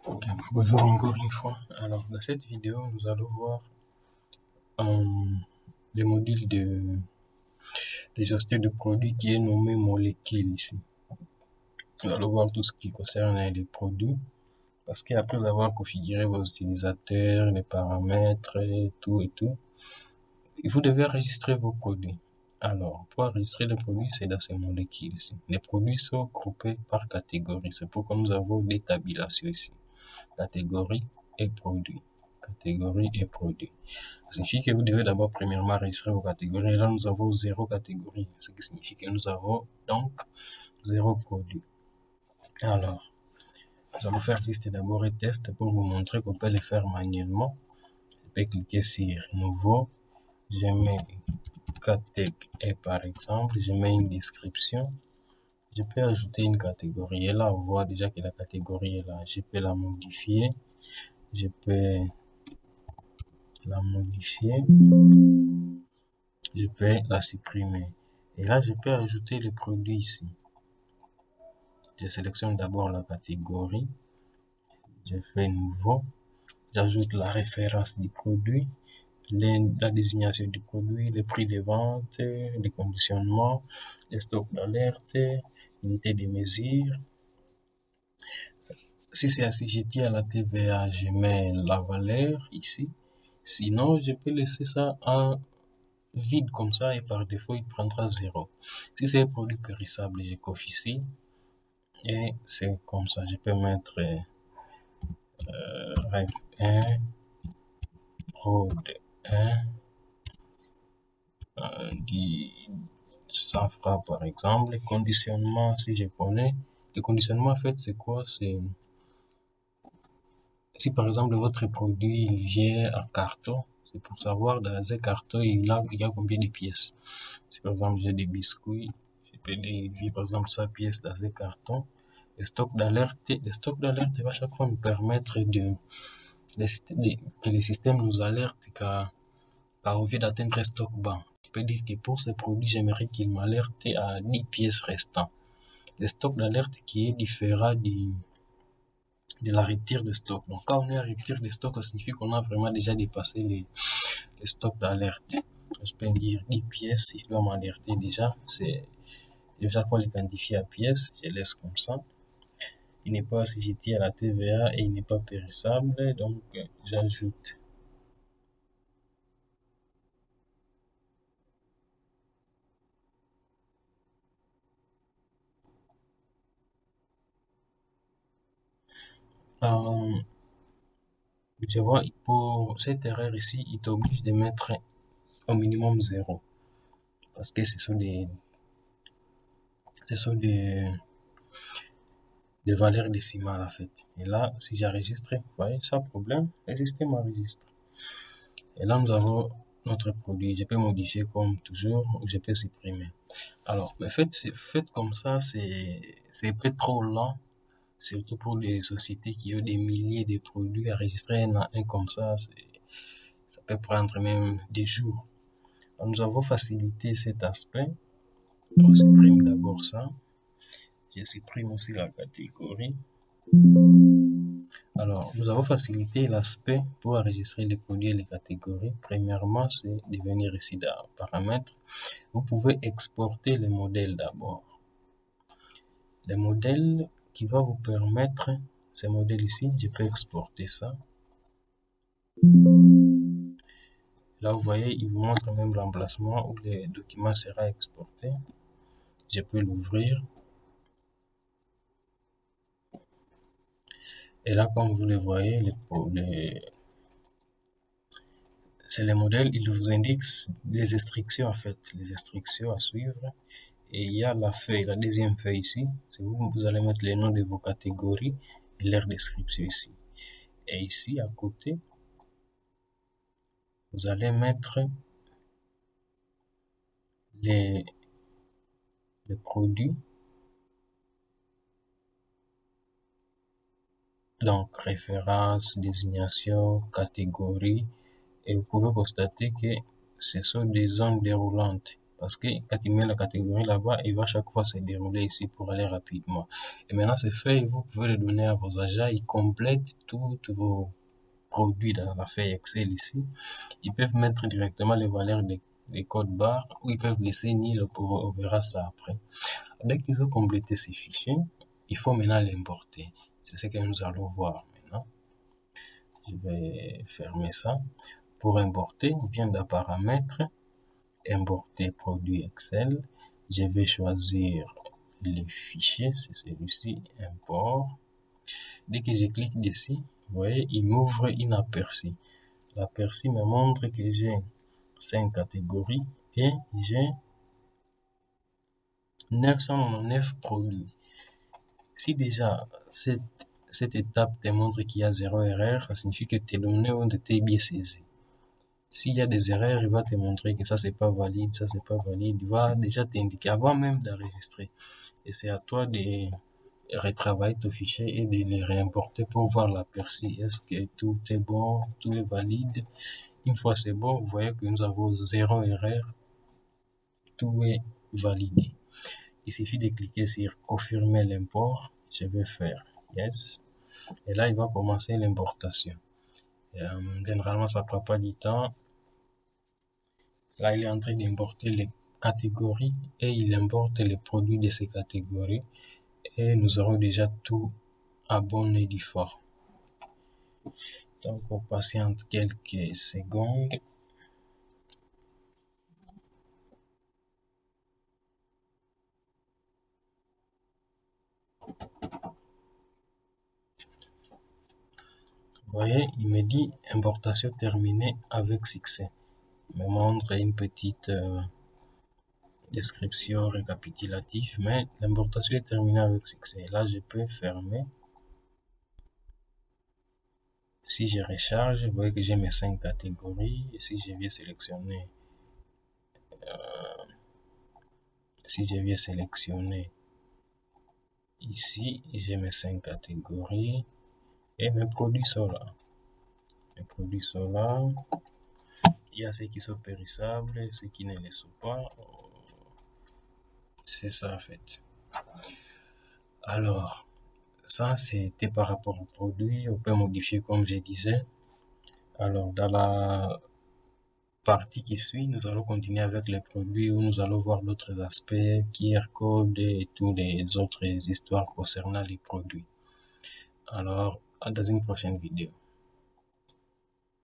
Ok, bonjour encore une fois. Alors, dans cette vidéo, nous allons voir le module de gestion de produits qui est nommé molécule ici. Nous allons voir tout ce qui concerne les produits parce qu'après avoir configuré vos utilisateurs, les paramètres, et tout, vous devez enregistrer vos produits. Alors, pour enregistrer les produits, c'est dans ces molécules ici. Les produits sont groupés par catégorie. C'est pourquoi nous avons des tabulations ici. Catégorie et produit. Catégorie et produit. Ça signifie que vous devez d'abord premièrement enregistrer vos catégories. Et là, nous avons 0 catégorie, ce qui signifie que nous avons donc 0 produit. Alors, nous allons faire juste d'abord un test pour vous montrer qu'on peut le faire manuellement. Je peux cliquer sur Nouveau. Je mets catég et par exemple, je mets une description. Je peux ajouter une catégorie. Et là, on voit déjà que la catégorie est là. Je peux la modifier. Je peux la modifier. Je peux la supprimer. Et là, je peux ajouter le produit ici. Je sélectionne d'abord la catégorie. Je fais nouveau. J'ajoute la référence du produit, la désignation du produit, le prix de vente, les conditionnements, les stocks d'alerte, unité de mesure. Si c'est assujetti à la TVA, je mets la valeur ici. Sinon, je peux laisser ça en vide comme ça et par défaut, il prendra 0. Si c'est un produit périssable, je coche ici. Et c'est comme ça. Je peux mettre ref 1, prod 1, du Safra par exemple. Conditionnement, si je connais. Le conditionnement, en fait, c'est quoi? C'est si par exemple votre produit il vient en carton, c'est pour savoir dans un carton il y a combien de pièces. Si par exemple j'ai des biscuits, je peux dire par exemple 100 pièces dans un carton. Le stock d'alerte va chaque fois nous permettre que le système nous alerte car on vient d'atteindre un stock bas. Je peux dire que pour ce produit, j'aimerais qu'il m'alerte à 10 pièces restantes. Le stock d'alerte qui est différent de la rupture de stock. Donc, quand on est à rupture de stock, ça signifie qu'on a vraiment déjà dépassé les stocks d'alerte. Je peux dire 10 pièces, il doit m'alerter déjà. C'est déjà qu'on les quantifie à pièces, je laisse comme ça. Il n'est pas assujetti à la TVA et il n'est pas périssable, donc j'ajoute. Tu vois, pour cette erreur ici, il t'oblige de mettre au minimum 0. Parce que ce sont des valeurs décimales en fait. Et là, si j'enregistre, vous voyez, sans problème, le système enregistre. Et là, nous avons notre produit. Je peux modifier comme toujours ou je peux supprimer. Alors, mais fait comme ça, c'est un peu trop lent. Surtout pour des sociétés qui ont des milliers de produits à enregistrer un à un comme ça peut prendre même des jours. Alors, nous avons facilité cet aspect. On supprime d'abord ça. Je supprime aussi la catégorie. Alors, nous avons facilité l'aspect pour enregistrer les produits et les catégories. Premièrement, c'est de venir ici dans Paramètres. Vous pouvez exporter les modèles d'abord. Les modèles qui vont vous permettre, ces modèles ici, je peux exporter ça. Là, vous voyez, il vous montre même l'emplacement où le document sera exporté. Je peux l'ouvrir. Et là, comme vous le voyez, c'est les modèles, il vous indique les instructions en fait, les instructions à suivre. Et il y a la feuille, la deuxième feuille ici, c'est où vous allez mettre les noms de vos catégories et leur description ici. Et ici, à côté, vous allez mettre les produits. Donc, référence, désignation, catégorie. Et vous pouvez constater que ce sont des zones déroulantes. Parce que quand tu mets la catégorie là-bas, il va chaque fois se dérouler ici pour aller rapidement. Et maintenant, c'est fait, vous pouvez le donner à vos agents, ils complètent tous vos produits dans la feuille Excel ici. Ils peuvent mettre directement les valeurs des codes barres ou ils peuvent laisser nil, on verra ça après. Dès qu'ils ont complété ces fichiers, il faut maintenant l'importer. C'est ce que nous allons voir maintenant. Je vais fermer ça. Pour importer, on vient dans paramètres, importer produit Excel. Je vais choisir les fichiers, c'est celui-ci, import. Dès que je clique dessus, vous voyez, il m'ouvre inaperçu. L'aperçu me montre que j'ai 5 catégories et j'ai 999 produits. Si déjà cette étape te montre qu'il y a 0 erreur, ça signifie que tes données ont été bien saisies. S'il y a des erreurs, il va te montrer que ça c'est pas valide, ça c'est pas valide. Il va déjà t'indiquer avant même d'enregistrer. Et c'est à toi de retravailler ton fichier et de les réimporter pour voir l'aperçu. Est-ce que tout est bon, tout est valide? Une fois c'est bon, vous voyez que nous avons 0 erreur, tout est validé. Il suffit de cliquer sur confirmer l'import. Je vais faire yes. Et là, il va commencer l'importation. Généralement, ça ne prend pas du temps. Là, il est en train d'importer les catégories et il importe les produits de ces catégories. Et nous aurons déjà tout à bon et du fort. Donc, on patiente quelques secondes. Vous voyez, il me dit importation terminée avec succès. Il me montre une petite description récapitulative, mais l'importation est terminée avec succès. Là, je peux fermer. Si je recharge, vous voyez que j'ai mes 5 catégories. Et si je viens sélectionner, ici, j'ai mes 5 catégories et mes produits sont là. Les produits sont là. Il y a ceux qui sont périssables, ceux qui ne le sont pas. C'est ça en fait. Alors, ça c'était par rapport au produit. On peut modifier comme je disais. Alors, dans la partie qui suit, nous allons continuer avec les produits où nous allons voir d'autres aspects, QR code et toutes les autres histoires concernant les produits. Alors, dans une prochaine vidéo.